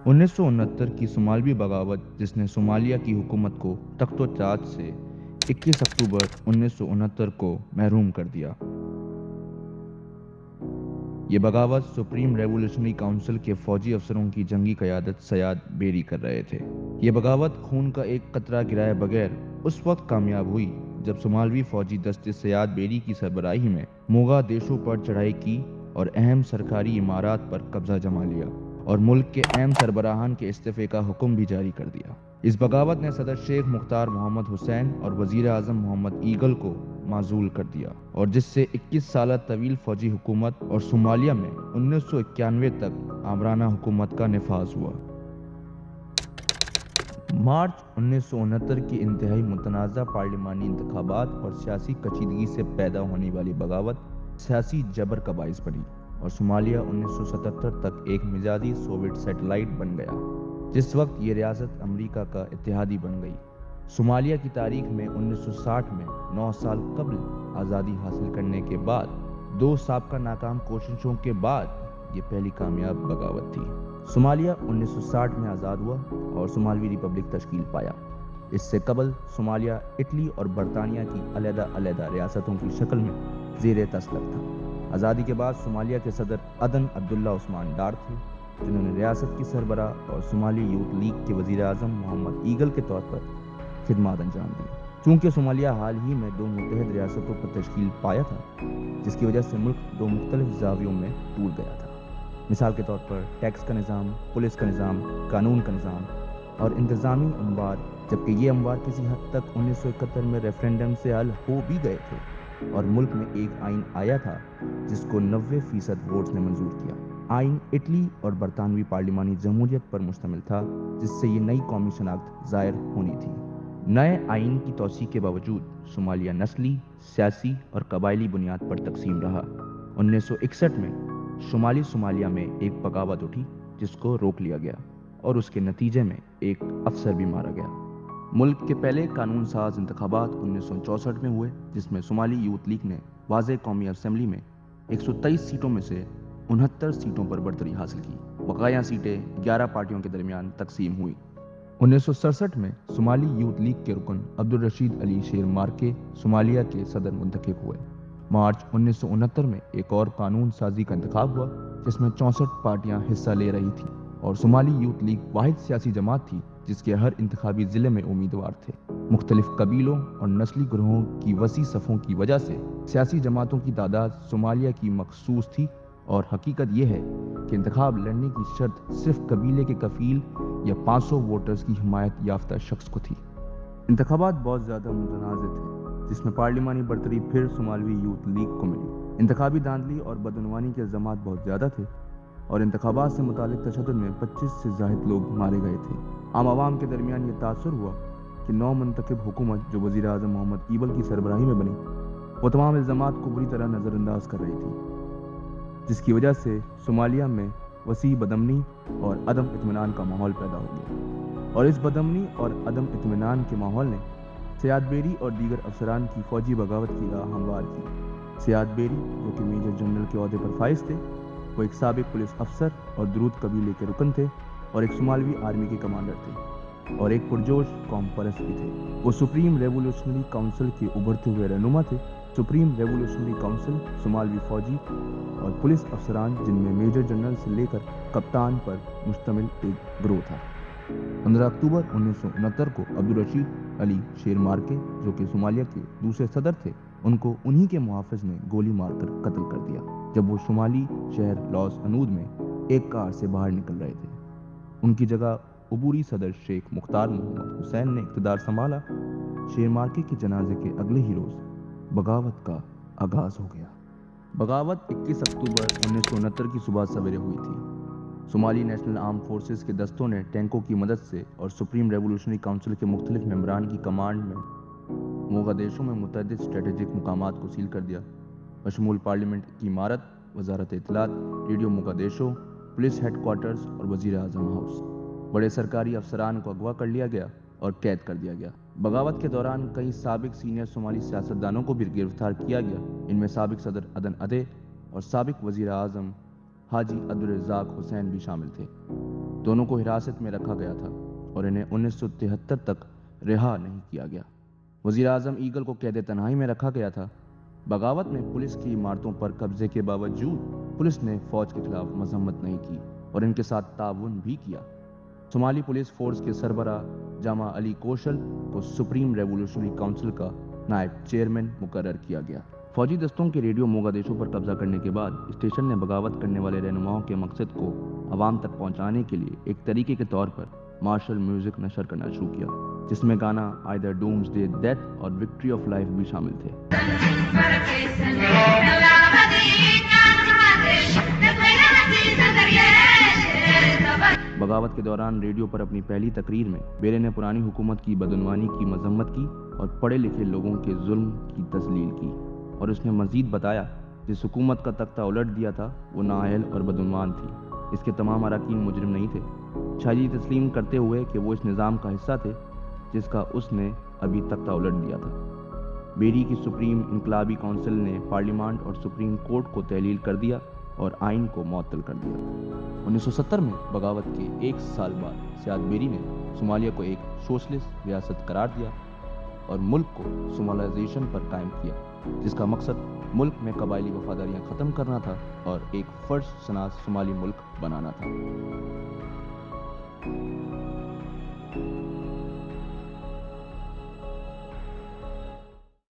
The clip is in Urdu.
1969 کی صومالوی بغاوت جس نے صومالیہ کی حکومت کو تخت و تاج سے 21 اکتوبر 1969 کو محروم کر دیا۔ یہ بغاوت سپریم ریولیوشنری کونسل کے فوجی افسروں کی جنگی قیادت سیاد بیری کر رہے تھے۔ یہ بغاوت خون کا ایک قطرہ گرائے بغیر اس وقت کامیاب ہوئی جب صومالوی فوجی دستے سیاد بیری کی سربراہی میں موغادیشو پر چڑھائی کی اور اہم سرکاری عمارات پر قبضہ جما لیا اور ملک کے اہم سربراہان کے استعفے کا حکم بھی جاری کر دیا۔ اس بغاوت نے صدر شیخ مختار محمد حسین اور وزیر اعظم محمد ایگل کو معزول کر دیا اور جس سے 21 سالہ طویل فوجی حکومت اور صومالیہ میں 1991 تک آمرانہ حکومت کا نفاذ ہوا۔ مارچ 1969 کی انتہائی متنازع پارلیمانی انتخابات اور سیاسی کشیدگی سے پیدا ہونے والی بغاوت سیاسی جبر کا باعث بنی اور صومالیہ 1977 تک ایک مزاجی سوویٹ سیٹلائٹ بن گیا، جس وقت یہ ریاست امریکہ کا اتحادی بن گئی۔ صومالیہ کی تاریخ میں 1960 میں 9 سال قبل آزادی حاصل کرنے کے بعد 2 سابقہ ناکام کوششوں کے بعد یہ پہلی کامیاب بغاوت تھی۔ صومالیہ 1960 میں آزاد ہوا اور صومالوی ریپبلک تشکیل پایا۔ اس سے قبل صومالیہ اٹلی اور برطانیہ کی علیحدہ علیحدہ ریاستوں کی شکل میں زیر تسلط تھا۔ آزادی کے بعد صومالیہ کے صدر عدن عبداللہ عثمان ڈار تھے، جنہوں نے ریاست کی سربراہ اور صومالی یوتھ لیگ کے وزیر اعظم محمد ایگل کے طور پر خدمات انجام دی۔ چونکہ صومالیہ حال ہی میں 2 متحد ریاستوں پر تشکیل پایا تھا، جس کی وجہ سے ملک 2 مختلف زاویوں میں ٹوٹ گیا تھا۔ مثال کے طور پر ٹیکس کا نظام، پولیس کا نظام، قانون کا نظام اور انتظامی امور، جبکہ یہ امور کسی حد تک 1971 میں ریفرینڈم سے حل ہو بھی گئے تھے اور ملک میں ایک آئین آیا تھا جس کو 90% ووٹس نے منظور کیا۔ آئین اٹلی اور برطانوی پارلیمانی جمہوریت پر مشتمل تھا، جس سے یہ نئی قومی شناخت ظاہر ہونی تھی۔ نئے آئین کی توسیع کے باوجود صومالیہ نسلی، سیاسی اور قبائلی بنیاد پر تقسیم رہا۔ 1961 میں شمالی صومالیہ میں ایک بغاوت اٹھی جس کو روک لیا گیا اور اس کے نتیجے میں ایک افسر بھی مارا گیا۔ ملک کے پہلے قانون ساز انتخابات 1964 میں ہوئے، جس میں صومالی یوتھ لیگ نے واضح قومی اسمبلی میں 123 سیٹوں میں سے 69 سیٹوں پر برتری حاصل کی۔ بقایا سیٹیں 11 پارٹیوں کے درمیان تقسیم ہوئی۔ 1967 میں صومالی یوتھ لیگ کے رکن عبدالرشید علی شیر مارکے صومالیہ کے صدر منتخب ہوئے۔ مارچ 1969 میں ایک اور قانون سازی کا انتخاب ہوا جس میں 64 پارٹیاں حصہ لے رہی تھیں اور صومالی یوتھ لیگ واحد سیاسی جماعت تھی جس کے ہر انتخابی ضلع میں امیدوار تھے۔ مختلف قبیلوں اور نسلی گروہوں کی وسیع صفوں کی وجہ سے سیاسی جماعتوں کی تعداد صومالیہ کی مخصوص تھی اور حقیقت یہ ہے کہ انتخاب لڑنے کی شرط صرف قبیلے کے کفیل یا 500 ووٹرز کی حمایت یافتہ شخص کو تھی۔ انتخابات بہت زیادہ متنازع تھے، جس میں پارلیمانی برتری پھر صومالوی یوتھ لیگ کو ملی۔ انتخابی دھاندلی اور بدعنوانی کے الزامات بہت زیادہ تھے اور انتخابات سے متعلق تشدد میں 25 سے زائد لوگ مارے گئے تھے۔ عام عوام کے درمیان یہ تاثر ہوا کہ نو منتخب حکومت جو وزیر اعظم محمد ایبل کی سربراہی میں بنی، وہ تمام الزامات کو بری طرح نظر انداز کر رہی تھی، جس کی وجہ سے صومالیہ میں وسیع بدامنی اور عدم اطمینان کا ماحول پیدا ہو گیا، اور اس بدامنی اور عدم اطمینان کے ماحول نے سیاد بیری اور دیگر افسران کی فوجی بغاوت کی راہ ہموار کی۔ سیاد بیری، جو کہ میجر جنرل کے عہدے پر فائز تھے، وہ ایک سابق پولیس افسر اور درود قبیلے کے رکن تھے اور ایک صومالوی آرمی کے کمانڈر تھے اور ایک پرجوش قوم پرست بھی تھے۔ وہ سپریم ریولیوشنری کونسل کے ابھرتے ہوئے رہنما تھے۔ سپریم ریولیوشنری کونسل صومالوی فوجی اور پولیس افسران، جن میں میجر جنرل سے لے کر کپتان پر مشتمل ایک گروہ تھا۔ 15 اکتوبر 1969 کو عبدالرشید علی شیر مارکے، جو کہ صومالیہ کے دوسرے صدر تھے، ان کو انہی کے محافظ نے گولی مار کر قتل کر دیا جب وہ شمالی شہر لاس انود میں ایک کار سے باہر نکل رہے تھے۔ ان کی جگہ عبوری صدر شیخ مختار محمد حسین نے اقتدار سنبھالا۔ شیر مارکے کے جنازے کے اگلے ہی روز بغاوت کا آغاز ہو گیا۔ بغاوت 21 اکتوبر 1969 کی صبح سویرے ہوئی تھی۔ صومالی نیشنل آرم فورسز کے دستوں نے ٹینکوں کی مدد سے اور سپریم ریولیوشنری کونسل کے مختلف ممبران کی کمانڈ میں موغادیشو میں متعدد اسٹریٹجک مقامات کو سیل کر دیا، بشمول پارلیمنٹ کی عمارت، وزارت اطلاعات، ریڈیو موغادیشو، پولیس ہیڈ کوارٹرز اور وزیر اعظم ہاؤس۔ بڑے سرکاری افسران کو اغوا کر لیا گیا اور قید کر دیا گیا۔ بغاوت کے دوران کئی سابق سینئر صومالی سیاستدانوں کو بھی گرفتار کیا گیا۔ ان میں سابق صدر عدن عدے اور سابق وزیر اعظم حاجی عبدالرزاق حسین بھی شامل تھے۔ دونوں کو حراست میں رکھا گیا تھا اور انہیں 1973 تک رہا نہیں کیا گیا۔ وزیر اعظم ایگل کو قید تنہائی میں رکھا گیا تھا۔ بغاوت میں پولیس کی عمارتوں پر قبضے کے باوجود پولیس نے فوج کے خلاف مذمت نہیں کی اور ان کے ساتھ تعاون بھی کیا۔ صومالی پولیس فورس کے سربراہ جامع علی کوشل کو سپریم ریولیوشنری کونسل کا نائب چیئرمین مقرر کیا گیا۔ فوجی دستوں کے ریڈیو موگادیشو پر قبضہ کرنے کے بعد اسٹیشن نے بغاوت کرنے والے رہنماؤں کے مقصد کو عوام تک پہنچانے کے لیے ایک طریقے کے طور پر مارشل میوزک نشر کرنا شروع کیا، جس میں گانا آئدر ڈومز ڈے ڈیتھ اور وکٹری آف لائف بھی شامل تھے۔ بغاوت کے دوران ریڈیو پر اپنی پہلی تقریر میں بیرے نے پرانی حکومت کی بدعنوانی کی مذمت کی اور پڑھے لکھے لوگوں کے ظلم کی تذلیل کی، اور اس نے مزید بتایا جس حکومت کا تختہ الٹ دیا تھا وہ نااہل اور بدعنوان تھی، اس کے تمام اراکین مجرم نہیں تھے، شاید یہ تسلیم کرتے ہوئے کہ وہ اس نظام کا حصہ تھے جس کا اس نے ابھی تختہ الٹ دیا تھا۔ بیری کی سپریم انقلابی کونسل نے پارلیمنٹ اور سپریم کورٹ کو تحلیل کر دیا اور آئین کو معطل کر دیا۔ 1970 میں بغاوت کے ایک سال بعد سیاد بیری نے صومالیہ کو ایک سوشلسٹ ریاست قرار دیا اور ملک کو صومالائزیشن پر قائم کیا، جس کا مقصد ملک میں قبائلی وفاداریاں ختم کرنا تھا اور ایک فرد شناس صومالی ملک بنانا تھا۔